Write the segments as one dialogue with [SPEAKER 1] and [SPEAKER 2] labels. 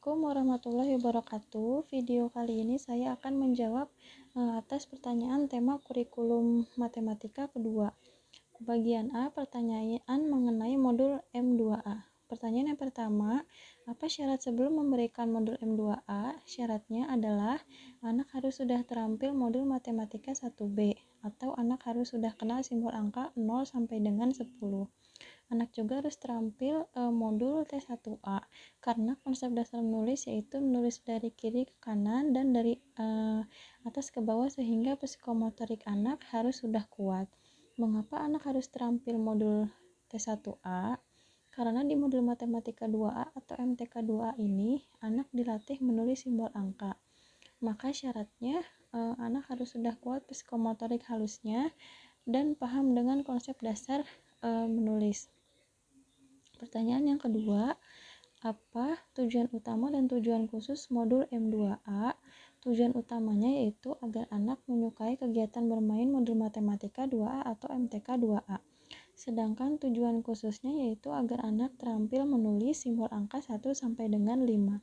[SPEAKER 1] Assalamualaikum warahmatullahi wabarakatuh. Video kali ini saya akan menjawab atas pertanyaan tema kurikulum matematika kedua. Bagian A, pertanyaan mengenai modul M2A. Pertanyaan yang pertama, apa syarat sebelum memberikan modul M2A? Syaratnya adalah anak harus sudah terampil modul matematika 1B atau anak harus sudah kenal simbol angka 0 sampai dengan 10. Anak juga harus terampil modul T1A karena konsep dasar menulis yaitu menulis dari kiri ke kanan dan dari atas ke bawah sehingga psikomotorik anak harus sudah kuat. Mengapa anak harus terampil modul T1A? Karena di modul matematika 2A atau MTK 2A ini anak dilatih menulis simbol angka. Maka syaratnya anak harus sudah kuat psikomotorik halusnya dan paham dengan konsep dasar menulis. Pertanyaan yang kedua, apa tujuan utama dan tujuan khusus modul M2A? Tujuan utamanya yaitu agar anak menyukai kegiatan bermain modul matematika 2A atau MTK 2A. Sedangkan tujuan khususnya yaitu agar anak terampil menulis simbol angka 1 sampai dengan 5.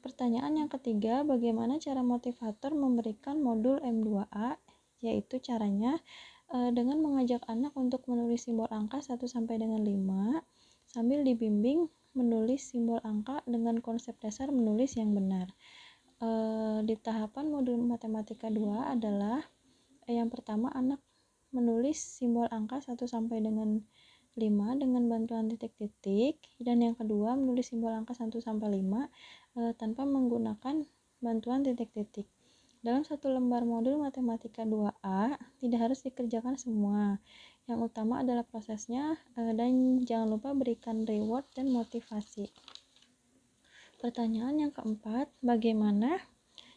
[SPEAKER 1] Pertanyaan yang ketiga, bagaimana cara motivator memberikan modul M2A? Yaitu caranya dengan mengajak anak untuk menulis simbol angka 1 sampai dengan 5 sambil dibimbing menulis simbol angka dengan konsep dasar menulis yang benar. Di tahapan modul matematika 2 adalah yang pertama anak menulis simbol angka 1 sampai dengan 5 dengan bantuan titik-titik, dan yang kedua menulis simbol angka 1 sampai 5 tanpa menggunakan bantuan titik-titik. Dalam satu lembar modul matematika 2A tidak harus dikerjakan semua. Yang utama adalah prosesnya dan jangan lupa berikan reward dan motivasi. Pertanyaan yang keempat, bagaimana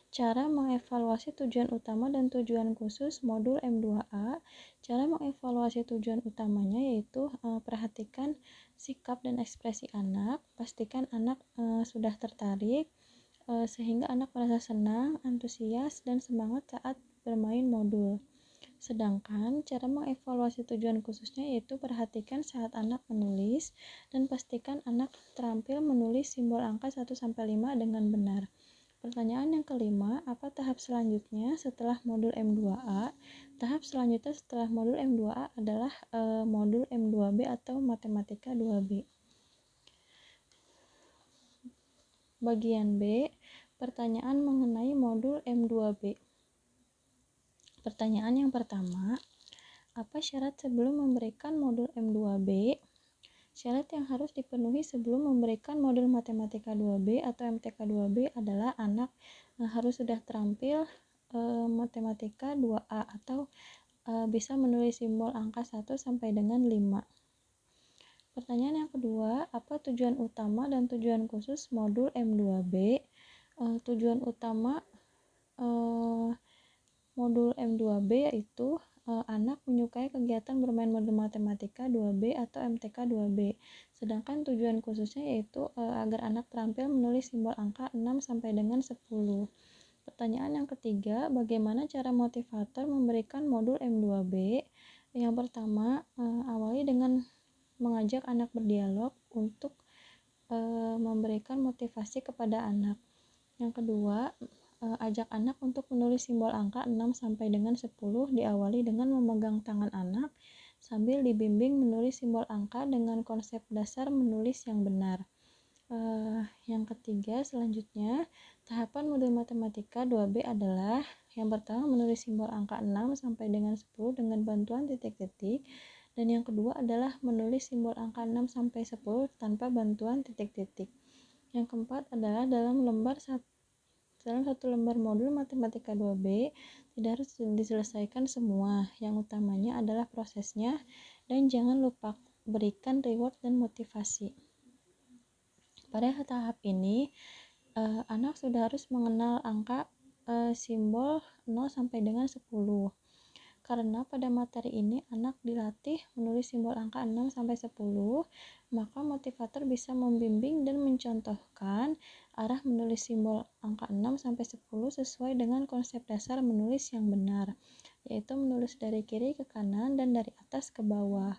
[SPEAKER 1] cara mengevaluasi tujuan utama dan tujuan khusus modul M2A? Cara mengevaluasi tujuan utamanya yaitu perhatikan sikap dan ekspresi anak, pastikan anak sudah tertarik, sehingga anak merasa senang, antusias, dan semangat saat bermain modul. Sedangkan cara mengevaluasi tujuan khususnya yaitu perhatikan saat anak menulis dan pastikan anak terampil menulis simbol angka 1-5 dengan benar. Pertanyaan yang kelima, apa tahap selanjutnya setelah modul M2A? Tahap selanjutnya setelah modul M2A adalah modul M2B atau matematika 2B. Bagian B, pertanyaan mengenai modul M2B. Pertanyaan yang pertama, apa syarat sebelum memberikan modul M2B? Syarat yang harus dipenuhi sebelum memberikan modul matematika 2B atau MTK 2B adalah anak harus sudah terampil matematika 2A atau bisa menulis simbol angka 1 sampai dengan 5. Pertanyaan yang kedua, apa tujuan utama dan tujuan khusus modul M2B? Tujuan utama modul M2B yaitu anak menyukai kegiatan bermain modul matematika 2B atau MTK 2B. Sedangkan tujuan khususnya yaitu agar anak terampil menulis simbol angka 6 sampai dengan 10. Pertanyaan yang ketiga, bagaimana cara motivator memberikan modul M2B? Yang pertama, awali dengan mengajak anak berdialog untuk memberikan motivasi kepada anak. Yang kedua, ajak anak untuk menulis simbol angka 6 sampai dengan 10 diawali dengan memegang tangan anak sambil dibimbing menulis simbol angka dengan konsep dasar menulis yang benar. Yang ketiga, selanjutnya tahapan modul matematika 2B adalah yang pertama menulis simbol angka 6 sampai dengan 10 dengan bantuan titik-titik, dan yang kedua adalah menulis simbol angka 6 sampai 10 tanpa bantuan titik-titik. Yang keempat adalah dalam satu lembar modul matematika 2B tidak harus diselesaikan semua. Yang utamanya adalah prosesnya dan jangan lupa berikan reward dan motivasi. Pada tahap ini anak sudah harus mengenal angka simbol 0 sampai dengan 10. Karena pada materi ini anak dilatih menulis simbol angka 6 sampai 10, maka motivator bisa membimbing dan mencontohkan arah menulis simbol angka 6 sampai 10 sesuai dengan konsep dasar menulis yang benar, yaitu menulis dari kiri ke kanan dan dari atas ke bawah.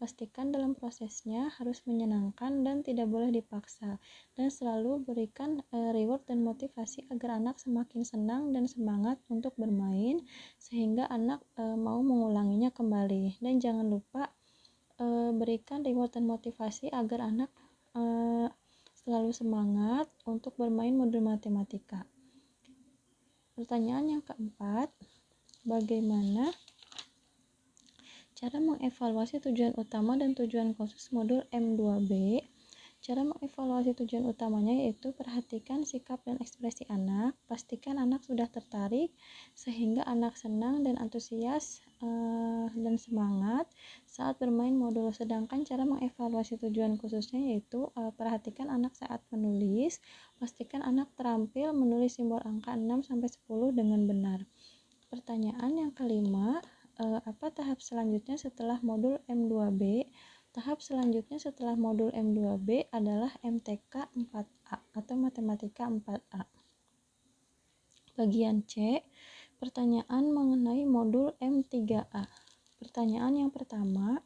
[SPEAKER 1] Pastikan dalam prosesnya harus menyenangkan dan tidak boleh dipaksa, dan selalu berikan reward dan motivasi agar anak semakin senang dan semangat untuk bermain sehingga anak mau mengulanginya kembali. Dan jangan lupa berikan reward dan motivasi agar anak selalu semangat untuk bermain modul matematika. Pertanyaan yang keempat, bagaimana cara mengevaluasi tujuan utama dan tujuan khusus modul M2B? Cara mengevaluasi tujuan utamanya yaitu perhatikan sikap dan ekspresi anak, pastikan anak sudah tertarik sehingga anak senang dan antusias dan semangat saat bermain modul. Sedangkan cara mengevaluasi tujuan khususnya yaitu perhatikan anak saat menulis, pastikan anak terampil menulis simbol angka 6-10 dengan benar. Pertanyaan yang kelima, apa tahap selanjutnya setelah modul M2B? Tahap selanjutnya setelah modul M2B adalah MTK 4A atau Matematika 4A. Bagian C, pertanyaan mengenai modul M3A. Pertanyaan yang pertama,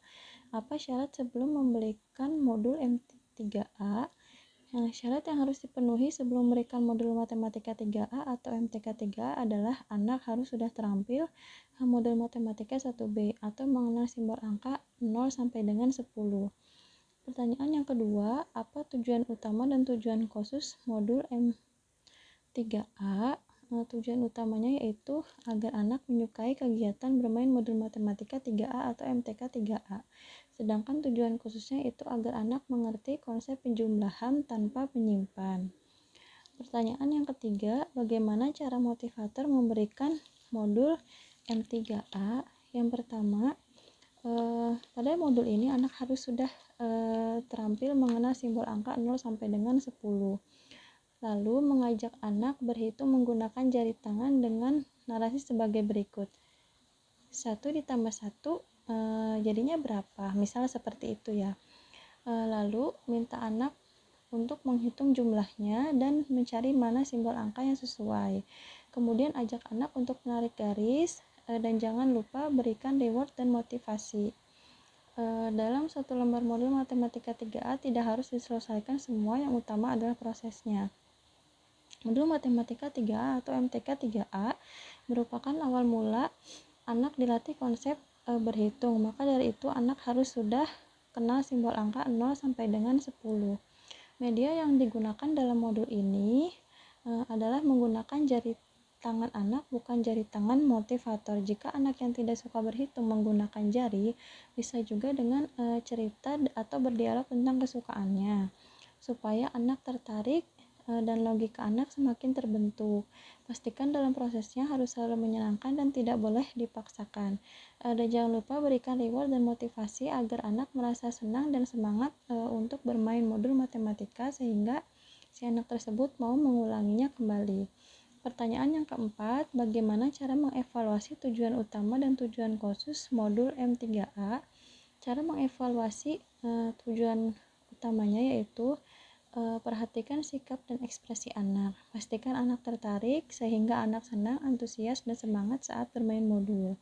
[SPEAKER 1] apa syarat sebelum memberikan modul M3A? Syarat yang harus dipenuhi sebelum memberikan modul Matematika 3A atau MTK 3A adalah anak harus sudah terampil modul Matematika 1B atau mengenal simbol angka 0 sampai dengan 10. Pertanyaan yang kedua, apa tujuan utama dan tujuan khusus modul M3A? Tujuan utamanya yaitu agar anak menyukai kegiatan bermain modul Matematika 3A atau MTK 3A. Sedangkan tujuan khususnya itu agar anak mengerti konsep penjumlahan tanpa penyimpan. Pertanyaan yang ketiga, bagaimana cara motivator memberikan modul M3A? Yang pertama, pada modul ini anak harus sudah terampil mengenal simbol angka 0 sampai dengan 10. Lalu mengajak anak berhitung menggunakan jari tangan dengan narasi sebagai berikut. 1 ditambah 1 jadinya berapa? Misal seperti itu ya. Lalu minta anak untuk menghitung jumlahnya dan mencari mana simbol angka yang sesuai. Kemudian ajak anak untuk menarik garis dan jangan lupa berikan reward dan motivasi. Dalam satu lembar modul Matematika 3A tidak harus diselesaikan semua, yang utama adalah prosesnya. Modul Matematika 3A atau MTK 3A merupakan awal mula anak dilatih konsep berhitung, maka dari itu anak harus sudah kenal simbol angka 0 sampai dengan 10. Media yang digunakan dalam modul ini adalah menggunakan jari tangan anak, bukan jari tangan motivator. Jika anak yang tidak suka berhitung menggunakan jari, bisa juga dengan cerita atau berdialog tentang kesukaannya, supaya anak tertarik dan logika anak semakin terbentuk. Pastikan dalam prosesnya harus selalu menyenangkan dan tidak boleh dipaksakan. Dan jangan lupa berikan reward dan motivasi agar anak merasa senang dan semangat untuk bermain modul matematika sehingga si anak tersebut mau mengulanginya kembali. Pertanyaan yang keempat, bagaimana cara mengevaluasi tujuan utama dan tujuan khusus modul M3A? Cara mengevaluasi tujuan utamanya yaitu perhatikan sikap dan ekspresi anak. Pastikan anak tertarik sehingga anak senang, antusias, dan semangat saat bermain modul.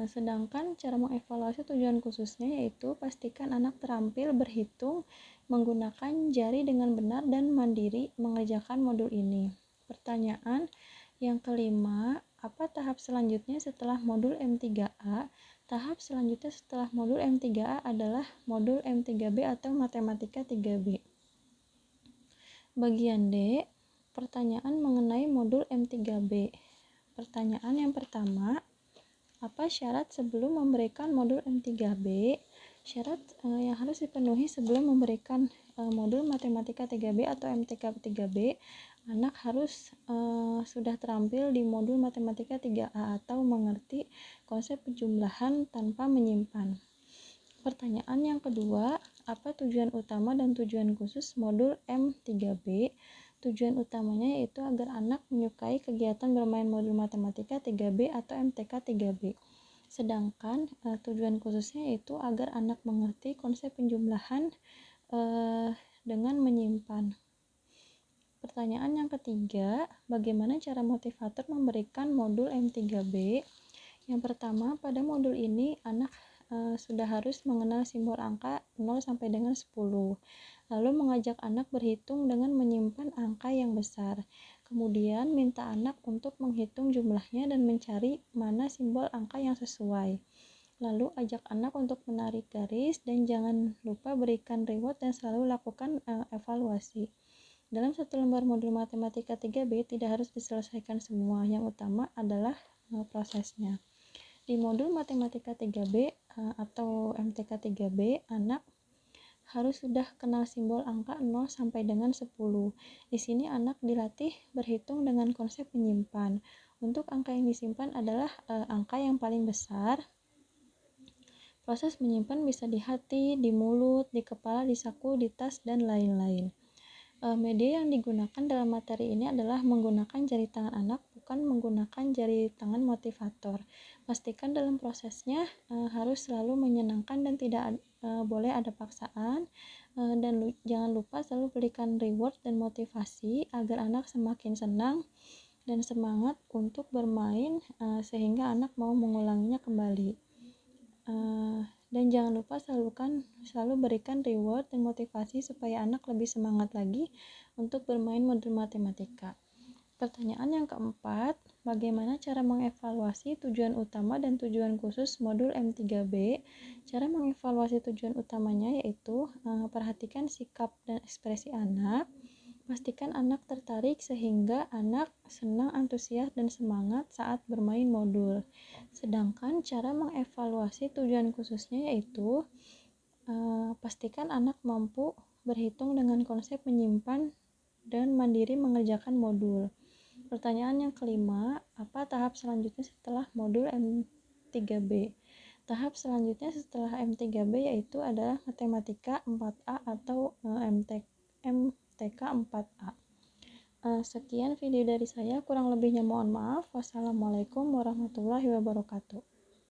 [SPEAKER 1] Sedangkan cara mengevaluasi tujuan khususnya yaitu pastikan anak terampil berhitung menggunakan jari dengan benar dan mandiri mengerjakan modul ini. Pertanyaan yang kelima, apa tahap selanjutnya setelah modul M3A? Tahap selanjutnya setelah modul M3A adalah modul M3B atau Matematika 3B. Bagian D, pertanyaan mengenai modul M3B. Pertanyaan yang pertama, apa syarat sebelum memberikan modul M3B? Syarat yang harus dipenuhi sebelum memberikan modul Matematika 3B atau MTK 3B, anak harus sudah terampil di modul Matematika 3A atau mengerti konsep penjumlahan tanpa menyimpan. Pertanyaan yang kedua, apa tujuan utama dan tujuan khusus modul M3B? Tujuan utamanya yaitu agar anak menyukai kegiatan bermain modul Matematika 3B atau MTK 3B. Sedangkan tujuan khususnya yaitu agar anak mengerti konsep penjumlahan dengan menyimpan. Pertanyaan yang ketiga, bagaimana cara motivator memberikan modul M3B? Yang pertama, pada modul ini anak sudah harus mengenal simbol angka 0 sampai dengan 10. Lalu mengajak anak berhitung dengan menyimpan angka yang besar. Kemudian minta anak untuk menghitung jumlahnya dan mencari mana simbol angka yang sesuai. Lalu ajak anak untuk menarik garis dan jangan lupa berikan reward dan selalu lakukan evaluasi. Dalam satu lembar modul matematika 3B tidak harus diselesaikan semua, yang utama adalah prosesnya. Di modul matematika 3B atau MTK 3B, anak harus sudah kenal simbol angka 0 sampai dengan 10. Di sini anak dilatih berhitung dengan konsep menyimpan. Untuk angka yang disimpan adalah angka yang paling besar. Proses menyimpan bisa di hati, di mulut, di kepala, di saku, di tas, dan lain-lain. Media yang digunakan dalam materi ini adalah menggunakan jari tangan anak, bukan menggunakan jari tangan motivator. Pastikan dalam prosesnya harus selalu menyenangkan dan tidak boleh ada paksaan, dan jangan lupa selalu berikan reward dan motivasi agar anak semakin senang dan semangat untuk bermain, sehingga anak mau mengulanginya kembali. Dan jangan lupa selalu berikan reward dan motivasi supaya anak lebih semangat lagi untuk bermain modul matematika. Pertanyaan yang keempat, bagaimana cara mengevaluasi tujuan utama dan tujuan khusus modul M3B? Cara mengevaluasi tujuan utamanya yaitu perhatikan sikap dan ekspresi anak. Pastikan anak tertarik sehingga anak senang, antusias, dan semangat saat bermain modul. Sedangkan cara mengevaluasi tujuan khususnya yaitu pastikan anak mampu berhitung dengan konsep menyimpan dan mandiri mengerjakan modul. Pertanyaan yang kelima, apa tahap selanjutnya setelah modul M3B? Tahap selanjutnya setelah M3B yaitu adalah matematika 4A atau MTK 4A. Sekian video dari saya, kurang lebihnya mohon maaf. Wassalamualaikum warahmatullahi wabarakatuh.